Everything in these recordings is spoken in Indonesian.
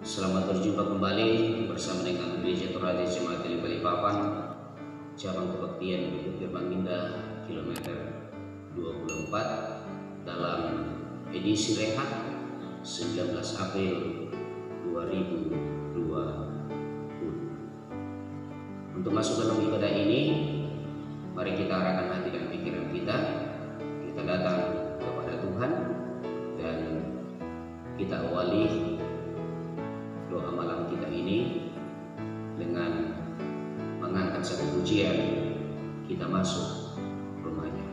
Selamat berjumpa kembali bersama dengan Gereja Torah Jemaat di Balikpapan, cabang kebaktian Bukit Firman kilometer 24 dalam edisi rehat 19 April 2020. Untuk masuk dalam ibadah ini, mari kita arahkan hati dan pikiran kita datang kepada Tuhan dan kita awali doa malam kita ini dengan mengangkat satu pujian. Kita masuk rumahnya.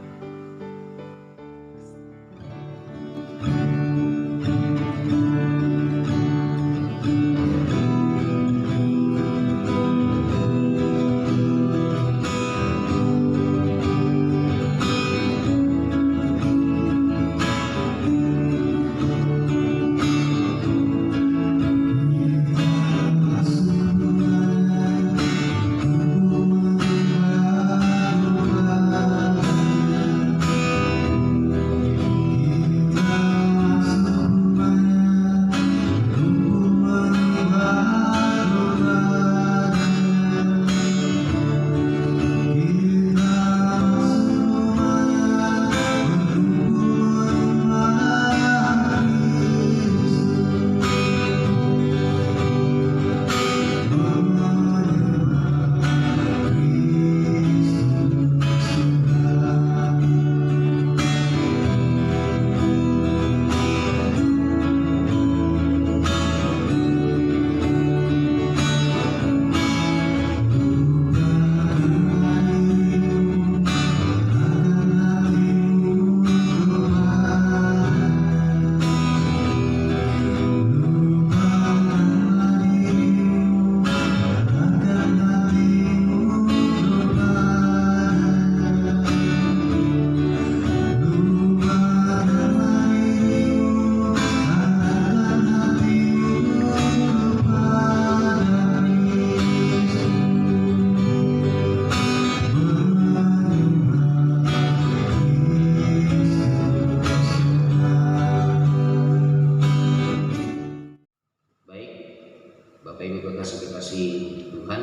Bapak Ibu kekasih Tuhan,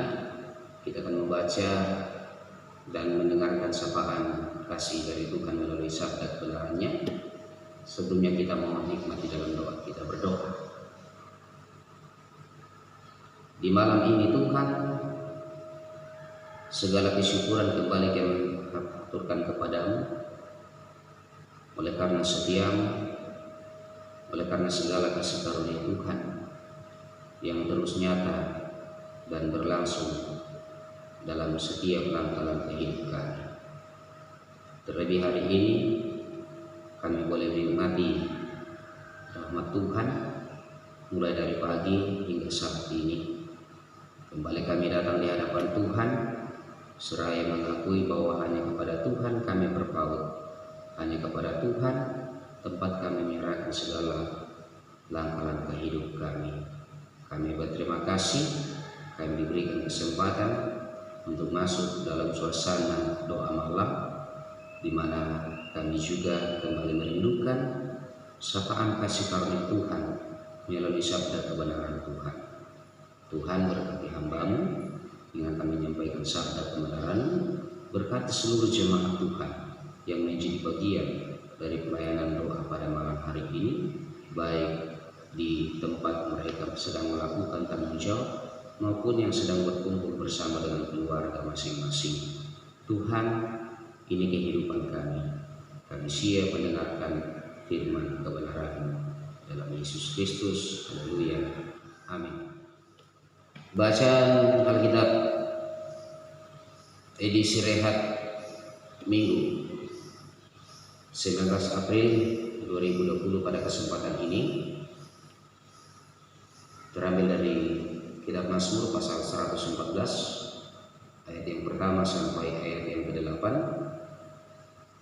kita akan membaca dan mendengarkan sapaan kasih dari Tuhan melalui sabda kebenarannya. Sebelumnya kita mohon hikmati dalam doa, kita berdoa. Di malam ini Tuhan, segala kesyukuran kembali kami aturkan kepadamu, oleh karena setiamu, oleh karena segala kasih karunia Tuhan yang terus nyata dan berlangsung dalam setiap langkah-langkah hidup kami. Terlebih hari ini kami boleh menikmati rahmat Tuhan mulai dari pagi hingga saat ini. Kembali kami datang di hadapan Tuhan seraya mengakui bahwa hanya kepada Tuhan kami berpaut, hanya kepada Tuhan tempat kami menyerahkan segala langkah-langkah hidup kami. Kami berterima kasih, kami diberikan kesempatan untuk masuk dalam suasana doa malam, di mana kami juga kembali merindukan sapaan kasih karunia Tuhan melalui sabda kebenaran Tuhan. Tuhan berkati hamba-Mu dengan kami menyampaikan sabda kebenaran, berkati seluruh jemaat Tuhan yang menjadi bagian dari pelayanan doa pada malam hari ini, baik di tempat mereka sedang melakukan tanggung jawab maupun yang sedang berkumpul bersama dengan keluarga masing-masing. Tuhan, ini kehidupan kami. Kami siap mendengarkan firman kebenaran dalam Yesus Kristus. Haleluya. Amin. Bacaan Alkitab edisi rehat Minggu 19 April 2020 pada kesempatan ini terambil dari Kitab Mazmur pasal 114 ayat yang pertama sampai ayat yang ke-8.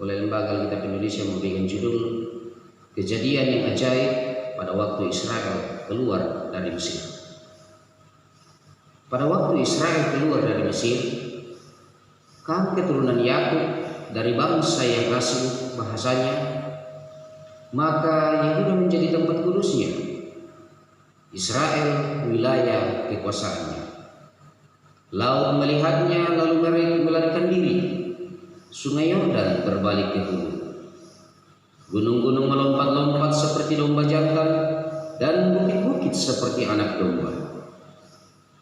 Oleh Lembaga Alkitab Indonesia memberikan judul Kejadian yang Ajaib pada waktu Israel keluar dari Mesir. Pada waktu Israel keluar dari Mesir, kaum keturunan Yakub dari bangsa yang asing bahasanya, maka Yehuda menjadi tempat kudusnya. Israel wilayah kekuasaannya. Laut melihatnya lalu melarikan diri. Sungai Yordan berbalik ke hulu. Gunung-gunung melompat-lompat seperti domba jantan dan bukit-bukit seperti anak domba.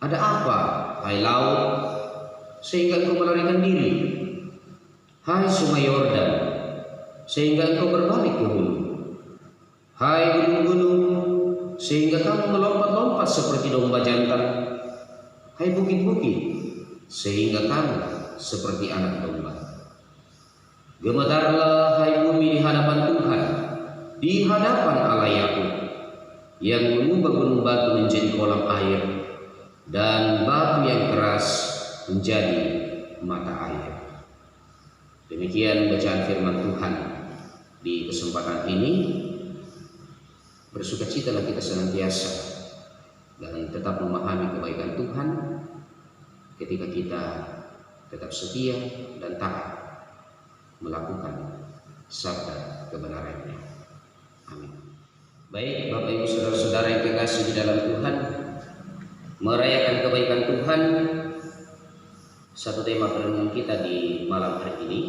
Ada apa, hai laut, sehingga engkau melarikan diri? Hai sungai Yordan, sehingga engkau berbalik ke hulu. Hai gunung-gunung, sehingga kamu melompat-lompat seperti domba jantan. Hai bukit-bukit, sehingga kamu seperti anak domba. Gemetarlah hai bumi di hadapan Tuhan, di hadapan Allah Yakub, yang mengubah gunung batu menjadi kolam air dan batu yang keras menjadi mata air. Demikian bacaan firman Tuhan. Di kesempatan ini bersukacitalah kita senantiasa dan tetap memahami kebaikan Tuhan ketika kita tetap setia dan taat melakukan sabda kebenarannya. Amin. Baik Bapak Ibu Saudara-saudara yang kekasih di dalam Tuhan, merayakan kebaikan Tuhan, satu tema perenungan kita di malam hari ini,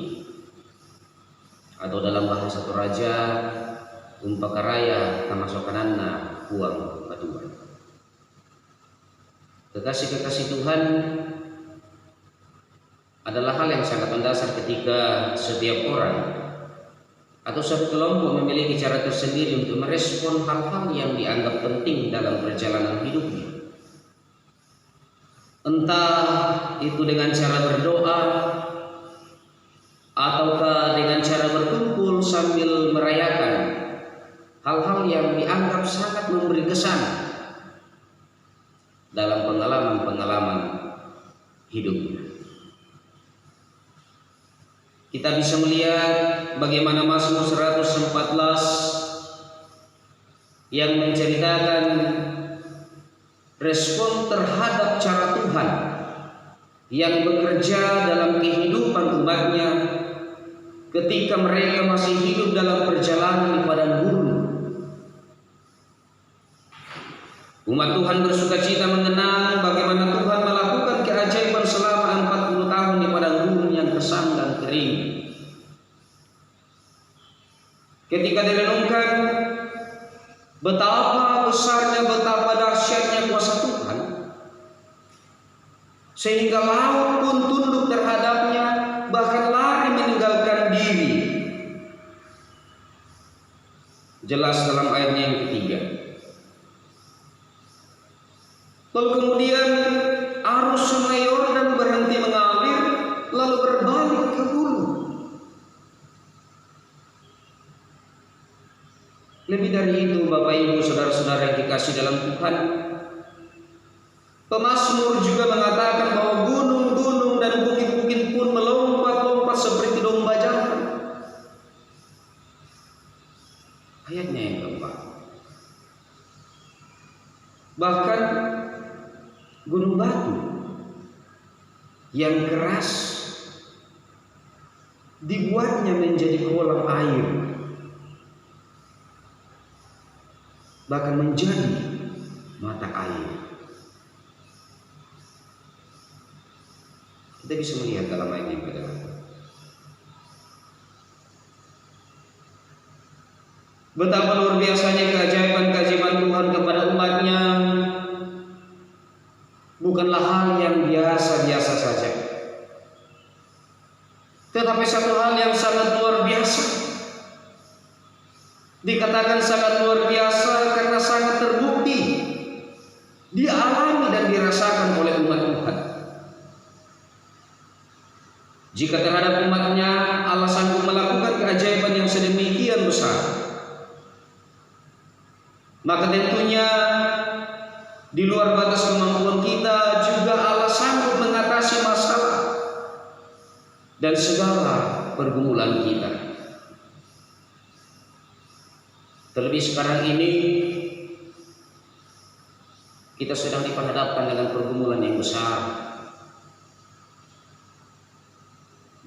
atau dalam bahasa Toraja, Umpakaraya Kamasokananna Huang Batuan. Kekasih-kekasih Tuhan, adalah hal yang sangat mendasar ketika setiap orang atau satu kelompok memiliki cara tersendiri untuk merespon hal-hal yang dianggap penting dalam perjalanan hidupnya. Entah itu dengan cara berdoa ataukah dengan cara berkumpul sambil merayakan hal-hal yang dianggap sangat memberi kesan dalam pengalaman-pengalaman hidupnya. Kita bisa melihat bagaimana Mazmur 114 yang menceritakan respon terhadap cara Tuhan yang bekerja dalam kehidupan umatnya ketika mereka masih hidup dalam perjalanan di padang gurun. Umat Tuhan bersukacita mengenang bagaimana Tuhan melakukan keajaiban selama 40 tahun di padang gurun yang gersang dan kering. Ketika direnungkan betapa besarnya, betapa dahsyatnya kuasa Tuhan, sehingga laut pun tunduk terhadapnya, bahkan lari meninggalkan diri. Jelas dalam ayatnya yang ketiga. Lalu kemudian arus sungai Yordan berhenti mengalir, lalu berbalik ke hulu. Lebih dari itu, Bapak Ibu Saudara-saudara yang dikasih dalam Tuhan, pemazmur juga mengatakan bahwa gunung-gunung dan bukit-bukit pun melompat-lompat seperti domba jantan. Ayatnya yang keempat. Bahkan gunung batu yang keras dibuatnya menjadi kolam air, bahkan menjadi mata air. Kita bisa melihat dalam ayat yang kedua, betapa luar biasanya keajaiban-keajaiban Tuhan kepada umatnya. Bukanlah hal yang biasa-biasa saja, tetapi satu hal yang sangat luar biasa. Dikatakan sangat luar biasa karena sangat terbukti dialami dan dirasakan oleh umat Tuhan. Jika terhadap umatnya Allah sanggup melakukan keajaiban yang sedemikian besar, maka tentunya di luar batas kemampuan kita juga Allah sanggup mengatasi masalah dan segala pergumulan kita. Terlebih sekarang ini kita sedang diperhadapkan dengan pergumulan yang besar,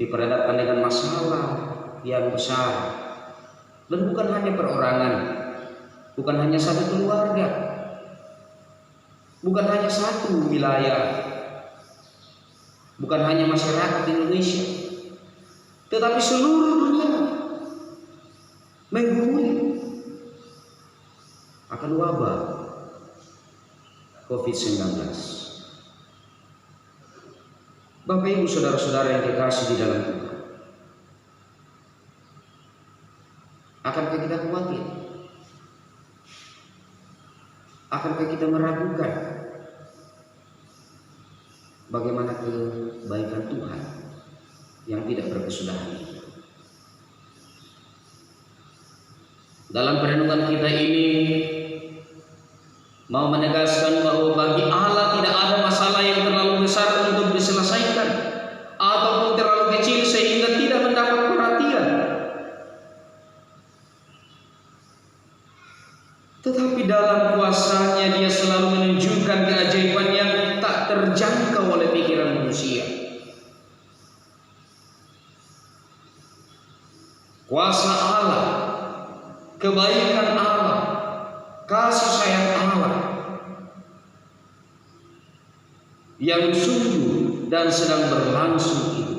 diperhadapkan dengan masalah yang besar, dan bukan hanya perorangan, bukan hanya satu keluarga, bukan hanya satu wilayah, bukan hanya masyarakat Indonesia, tetapi seluruh dunia menggumuli akan wabah COVID-19. Bapak Ibu saudara-saudara yang dikasihi di dalam Tuhan, akankah kita khawatir? Akankah kita meragukan bagaimana kebaikan Tuhan yang tidak berkesudahan ini? Dalam perenungan kita ini mau menegaskan bahwa bagi Allah tidak ada masalah yang terlalu besar untuk diselesaikan ataupun terlalu kecil sehingga tidak mendapat perhatian. Tetapi dalam kuasanya Dia selalu menunjukkan keajaiban yang tak terjangkau oleh pikiran manusia. Kuasa Allah, kebaikan Allah, kasih sayang Allah yang sungguh dan sedang berlangsung itu,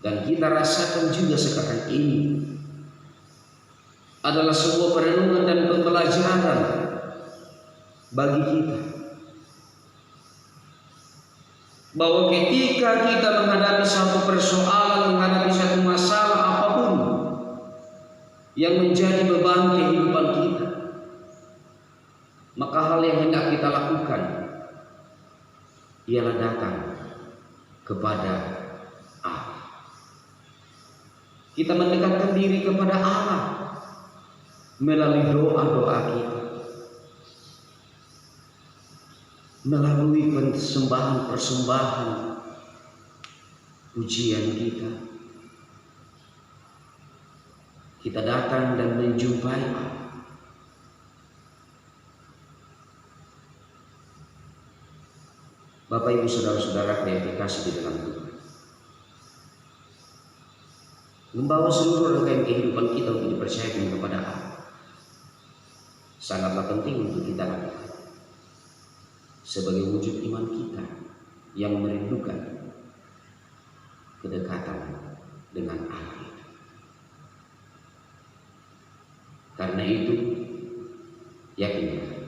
dan kita rasakan juga sekarang ini, adalah sebuah perenungan dan pembelajaran bagi kita bahwa ketika kita menghadapi satu persoalan, menghadapi satu masalah apapun yang menjadi beban kehidupan kita, maka hal yang hendak kita lakukan ialah datang kepada Allah. Kita mendekatkan diri kepada Allah melalui doa-doa kita, melalui persembahan pujian kita. Kita datang dan menjumpai Allah. Bapak Ibu saudara-saudara yang dikasihi di dalam Tuhan, membawa seluruh rangkaian kehidupan kita untuk dipercayakan kepada Allah sangatlah penting untuk kita lakukan sebagai wujud iman kita yang merindukan kedekatan dengan Allah. Karena itu, yakinlah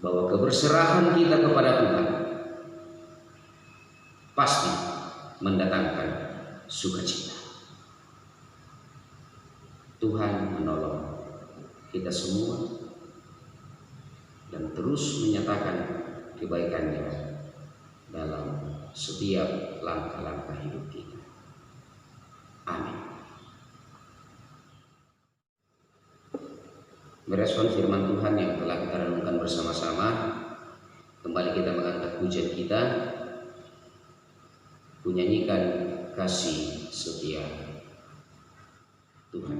bahwa keberserahan kita kepada Tuhan pasti mendatangkan sukacita. Tuhan menolong kita semua dan terus menyatakan kebaikannya dalam setiap langkah-langkah hidup kita. Amin. Merespon firman Tuhan yang telah kita renungkan bersama-sama, kembali kita mengangkat pujian kita, menyanyikan kasih setia Tuhan.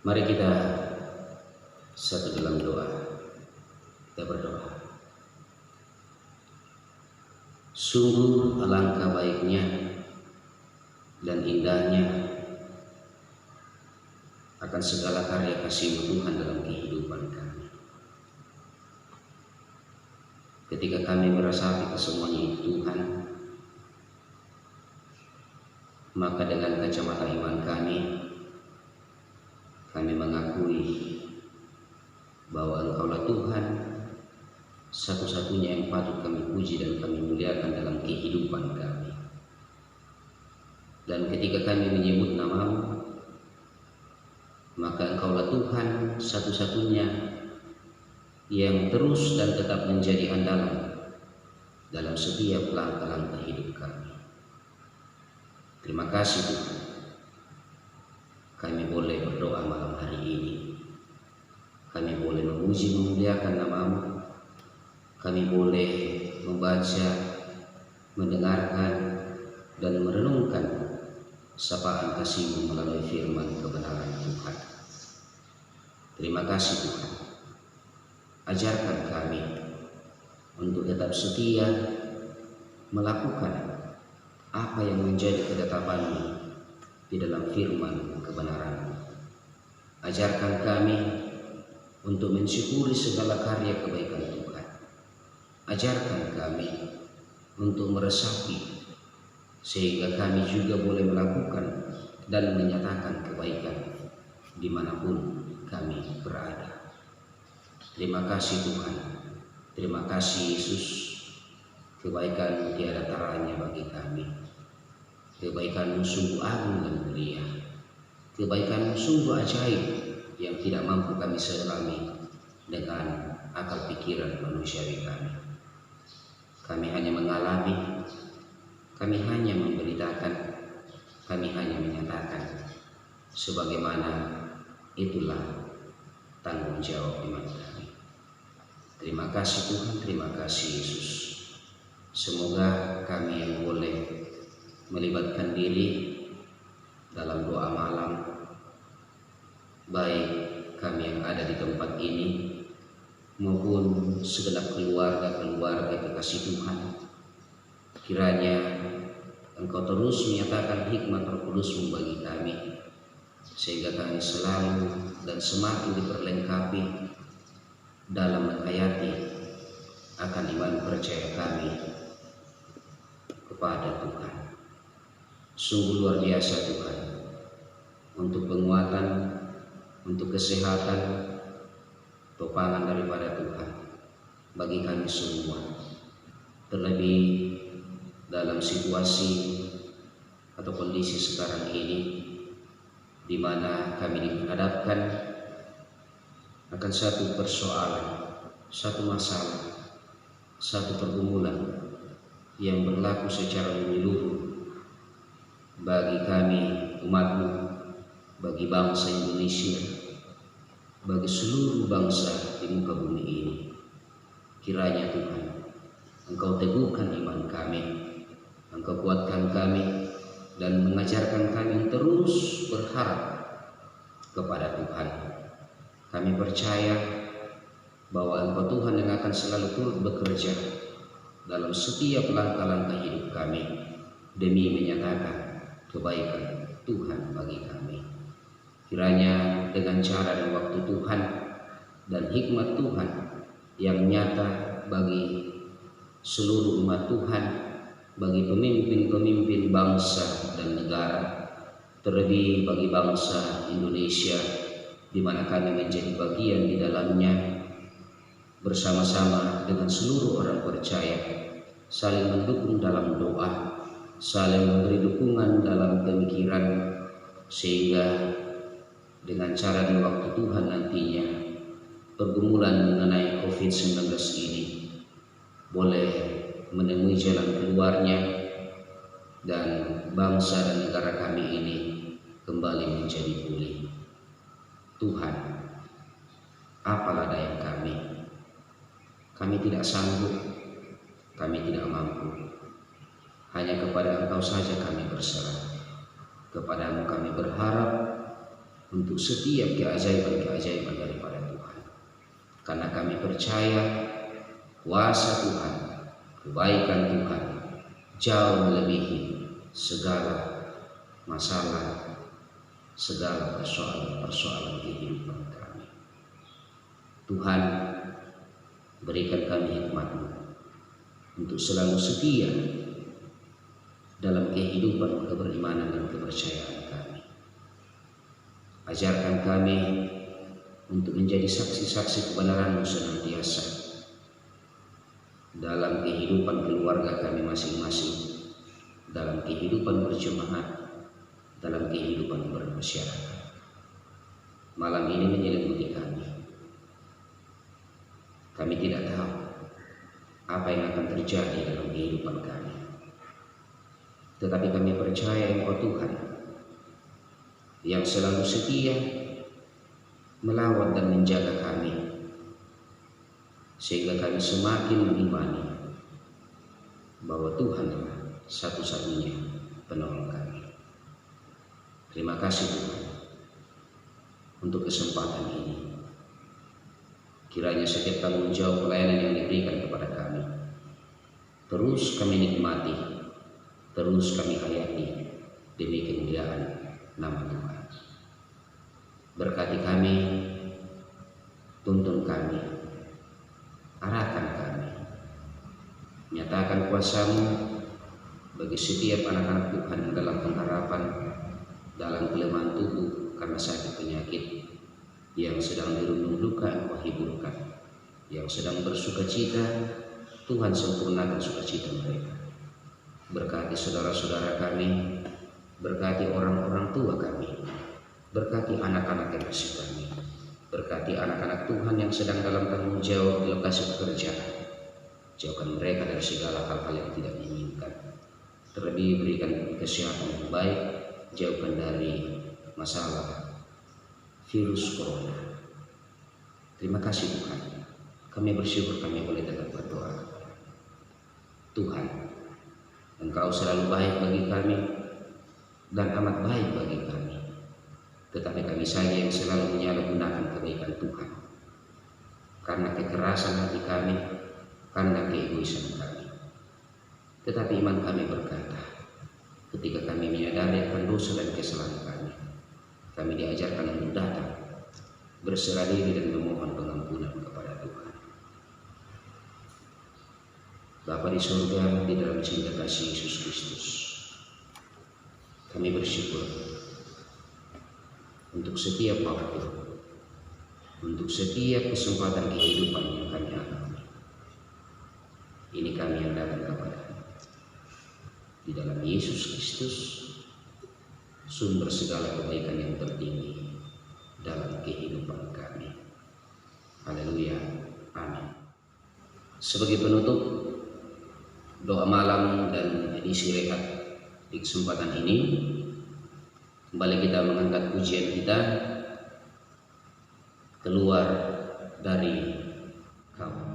Mari kita satu dalam doa. Kita berdoa. Sungguh alangkah baiknya dan indahnya akan segala karya kasih-Mu Tuhan dalam kehidupan kami. ketika kami meresapi kesemuanya itu Tuhan, maka dengan kacamata iman kami mengakui bahwa Engkaulah Tuhan satu-satunya yang patut kami puji dan kami muliakan dalam kehidupan kami. Dan ketika kami menyebut nama-Mu, maka Engkaulah Tuhan satu-satunya yang terus dan tetap menjadi andalan dalam setiap langkah-langkah hidup kami. Terima kasih Tuhan, kami boleh berdoa malam hari ini. Kami boleh memuji memuliakan nama-Mu. Kami boleh membaca, mendengarkan, dan merenungkan sapaan kasih-Mu melalui firman kebenaran Tuhan. Terima kasih Tuhan. Ajarkan kami untuk tetap setia melakukan apa yang menjadi ketetapan-Mu di dalam firman kebenaran-Mu. Ajarkan kami untuk mensyukuri segala karya kebaikan Tuhan. Ajarkan kami untuk meresapi sehingga kami juga boleh melakukan dan menyatakan kebaikan dimanapun kami berada. Terima kasih Tuhan, terima kasih Yesus. Kebaikan-Mu tiada taranya bagi kami. Kebaikan-Mu sungguh agung dan mulia. Kebaikan-Mu sungguh ajaib yang tidak mampu kami selami dengan akal pikiran manusiawi kami. Kami hanya mengalami, kami hanya memberitakan, kami hanya menyatakan sebagaimana itulah tanggung jawab iman kami. Terima kasih Tuhan, terima kasih Yesus. Semoga kami yang boleh melibatkan diri dalam doa malam, baik kami yang ada di tempat ini maupun segenap keluarga-keluarga kekasih Tuhan, kiranya Engkau terus menyatakan hikmat Roh Kudus-Mu bagi kami, sehingga kami selalu dan semakin diperlengkapi dalam menghayati akan iman percaya kami kepada Tuhan. Sungguh luar biasa Tuhan, untuk penguatan, untuk kesehatan, topangan daripada Tuhan bagi kami semua. Terlebih dalam situasi atau kondisi sekarang ini, di mana kami dihadapkan akan satu persoalan, satu masalah, satu pergumulan yang berlaku secara menyeluruh bagi kami umat-Mu, bagi bangsa Indonesia, bagi seluruh bangsa di muka bumi ini. Kiranya Tuhan, Engkau teguhkan iman kami, Engkau kuatkan kami, dan mengajarkan kami terus berharap kepada Tuhan. Kami percaya bahwa Engkau Tuhan yang akan selalu turut bekerja dalam setiap langkah-langkah hidup kami demi menyatakan kebaikan Tuhan bagi kami. Kiranya dengan cara dan waktu Tuhan dan hikmat Tuhan yang nyata bagi seluruh umat Tuhan, bagi pemimpin-pemimpin bangsa dan negara, terlebih bagi bangsa Indonesia di mana kami menjadi bagian di dalamnya, bersama-sama dengan seluruh orang percaya, saling mendukung dalam doa, saling memberi dukungan dalam pemikiran, sehingga dengan cara dan waktu Tuhan nantinya pergumulan mengenai COVID-19 ini boleh menemui jalan keluarnya dan bangsa dan negara kami ini kembali menjadi pulih. Tuhan, apalah daya kami? Kami tidak sanggup, kami tidak mampu. Hanya kepada Engkau saja kami berserah. Kepada-Mu kami berharap untuk setiap keajaiban-keajaiban daripada Tuhan. Karena kami percaya kuasa Tuhan, kebaikan Tuhan jauh melebihi segala masalah, segala persoalan-persoalan kehidupan kami. Tuhan, berikan kami hikmat-Mu untuk selalu setia dalam kehidupan keberimanan dan kepercayaan kami. Ajarkan kami untuk menjadi saksi-saksi kebenaran-Mu senantiasa dalam kehidupan keluarga kami masing-masing, dalam kehidupan berjemaat, dalam kehidupan bermasyarakat. Malam ini menyelimuti kami. Kami tidak tahu apa yang akan terjadi dalam kehidupan kami, tetapi kami percaya Engkau Tuhan yang selalu setia melawat dan menjaga kami, sehingga kami semakin mengimani bahwa Tuhanlah satu-satunya penolong kami. Terima kasih Tuhan untuk kesempatan ini. Kiranya setiap tanggung jawab pelayanan yang diberikan kepada kami terus kami nikmati, terus kami hayati demi kemuliaan nama Tuhan. Berkati kami, tuntun kami, arahkan kami, nyatakan kuasa-Mu bagi setiap anak-anak Tuhan dalam pengharapan, dalam kelemahan tubuh karena sakit penyakit, yang sedang dirundung luka Engkau hiburkan, yang sedang bersuka cita Tuhan sempurnakan sukacita mereka. Berkati saudara-saudara kami, berkati orang-orang tua kami, berkati anak-anak yang kasih kami, berkati anak-anak Tuhan yang sedang dalam tanggung jawab di lokasi pekerjaan. Jauhkan mereka dari segala hal-hal yang tidak diinginkan. Terlebih berikan kesehatan yang baik, jauhkan dari masalah virus corona. Terima kasih Tuhan. Kami bersyukur kami boleh tetap berdoa. Tuhan, Engkau selalu baik bagi kami dan amat baik bagi kami. Tetapi kami saja yang selalu menyalahgunakan kebaikan Tuhan karena kekerasan hati kami, karena keegoisan kami. Tetapi iman kami berkata, ketika kami menyadari akan dosa dan kesalahan kami diajarkan untuk datang, berserah diri dan memohon pengampunan kepada Tuhan. Bapa di surga, di dalam cinta kasih Yesus Kristus, kami bersyukur untuk setiap waktu, untuk setiap kesempatan kehidupan yang kami alami. Ini kami yang datang kepada-Mu. Di dalam Yesus Kristus, sumber segala kebaikan yang tertinggi dalam kehidupan kami. Haleluya. Amin. Sebagai penutup doa malam dan edisi rehat di kesempatan ini, kembali kita mengangkat pujian kita, keluar dari Kau.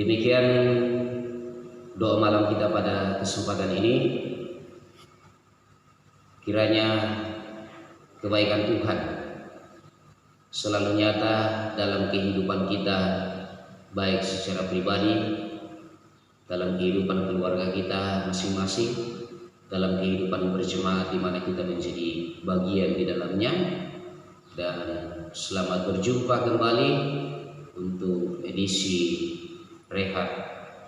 Demikian doa malam kita pada kesempatan ini. Kiranya kebaikan Tuhan selalu nyata dalam kehidupan kita, baik secara pribadi, dalam kehidupan keluarga kita masing-masing, dalam kehidupan berjemaat di mana kita menjadi bagian di dalamnya. Dan selamat berjumpa kembali untuk edisi rehat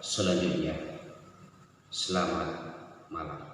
selanjutnya. Selamat malam.